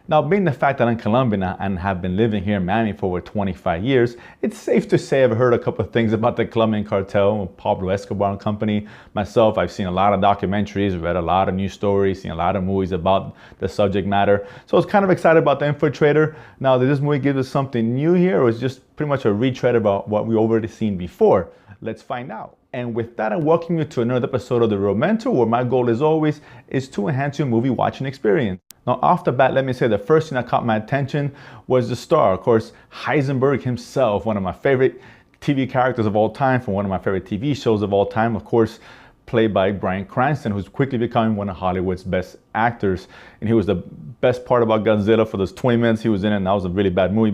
Now, being the fact that I'm Colombian and have been living here in Miami for over 25 years, it's safe to say I've heard a couple of things about the Colombian cartel, Pablo Escobar and company. Myself, I've seen a lot of documentaries, read a lot of news stories, seen a lot of movies about the subject matter. So I was kind of excited about The Infiltrator. Now, did this movie give us something new here, or is it just pretty much a retread about what we already seen before? Let's find out. And with that, I welcome you to another episode of The Real Mentor, where my goal, as always, is to enhance your movie watching experience. Now, off the bat, let me say the first thing that caught my attention was the star. Of course, Heisenberg himself, one of my favorite TV characters of all time, from one of my favorite TV shows of all time, of course, played by Bryan Cranston, who's quickly becoming one of Hollywood's best actors. And he was the best part about Godzilla for those 20 minutes he was in it, and that was a really bad movie,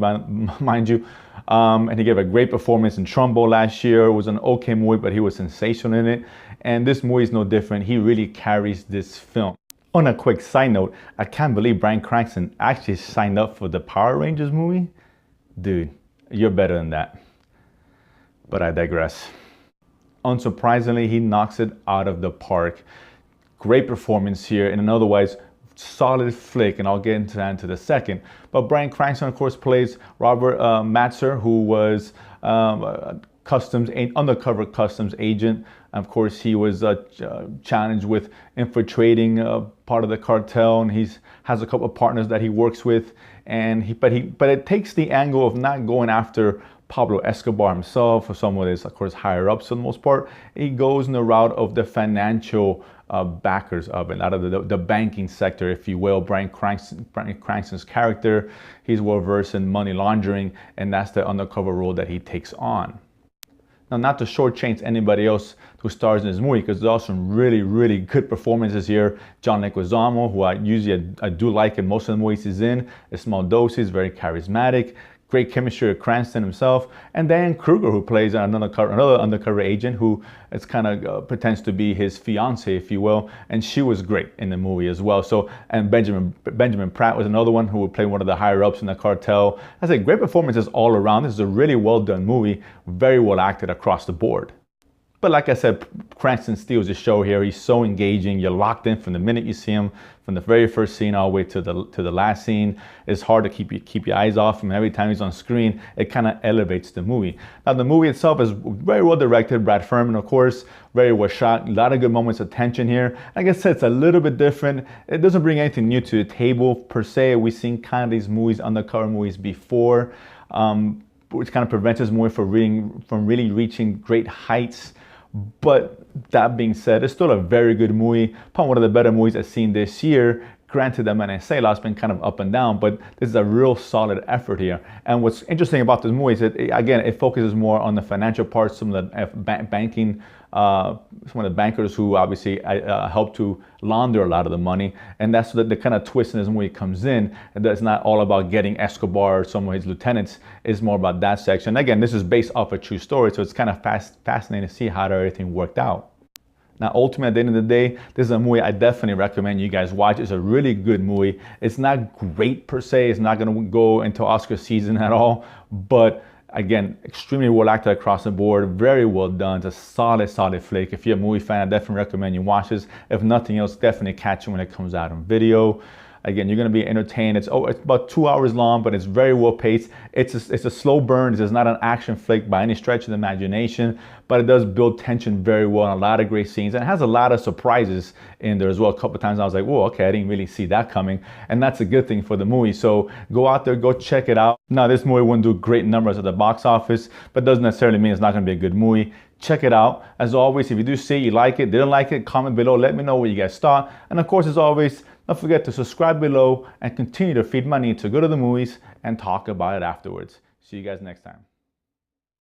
mind you. And he gave a great performance in Trumbo last year. It was an okay movie, but he was sensational in it. And this movie is no different. He really carries this film. On a quick side note, I can't believe Bryan Cranston actually signed up for the Power Rangers movie. Dude, you're better than that. But I digress. Unsurprisingly, he knocks it out of the park. Great performance here in an otherwise solid flick, and I'll get into that in a second. But Bryan Cranston, of course, plays Robert Matzer, who was undercover customs agent. Of course, he was challenged with infiltrating part of the cartel, and he has a couple of partners that he works with. And but it takes the angle of not going after Pablo Escobar himself or someone that's, of course, higher ups for the most part. He goes in the route of the financial backers of it, out of the banking sector, if you will. Bryan Cranston's character, he's well versed in money laundering, and that's the undercover role that he takes on. Now, not to shortchange anybody else who stars in this movie, because there's also some really, really good performances here. John Leguizamo, who I do like in most of the movies he's in, a small doses, very charismatic. Great chemistry with Cranston himself, and Diane Kruger, who plays another undercover agent who is kind of pretends to be his fiance, if you will, and she was great in the movie as well. So, and Benjamin Pratt was another one who would play one of the higher ups in the cartel. I say great performances all around. This is a really well done movie, very well acted across the board. But like I said, Cranston steals the show here. He's so engaging. You're locked in from the minute you see him, from the very first scene all the way to the last scene. It's hard to keep your eyes off him. Every time he's on screen, it kind of elevates the movie. Now, the movie itself is very well directed. Brad Furman, of course, very well shot. A lot of good moments of tension here. Like I said, it's a little bit different. It doesn't bring anything new to the table per se. We've seen kind of these movies, undercover movies before, which kind of prevents this movie from really reaching great heights. But that being said, it's still a very good movie. Probably one of the better movies I've seen this year. Granted, the Man say lot's been kind of up and down, but this is a real solid effort here. And what's interesting about this movie is that, again, it focuses more on the financial parts, some of the banking, some of the bankers who obviously help to launder a lot of the money. And that's the kind of twist in this movie comes in. And that's not all about getting Escobar or some of his lieutenants. It's more about that section. Again, this is based off a true story, so it's kind of fascinating to see how everything worked out. Now, ultimately, at the end of the day, this is a movie I definitely recommend you guys watch. It's a really good movie. It's not great per se. It's not going to go into Oscar season at all. But again, extremely well acted across the board. Very well done. It's a solid flick. If you're a movie fan, I definitely recommend you watch this. If nothing else, definitely catch it when it comes out on video. Again, you're going to be entertained. It's about 2 hours long, but it's very well paced. It's a slow burn. It's not an action flick by any stretch of the imagination, but it does build tension very well and a lot of great scenes. And it has a lot of surprises in there as well. A couple of times I was like, whoa, okay, I didn't really see that coming. And that's a good thing for the movie. So go out there, go check it out. Now, this movie wouldn't do great numbers at the box office, but doesn't necessarily mean it's not going to be a good movie. Check it out. As always, if you do see you like it, didn't like it, comment below. Let me know what you guys thought. And of course, as always, don't forget to subscribe below and continue to feed my need to go to the movies and talk about it afterwards. See you guys next time.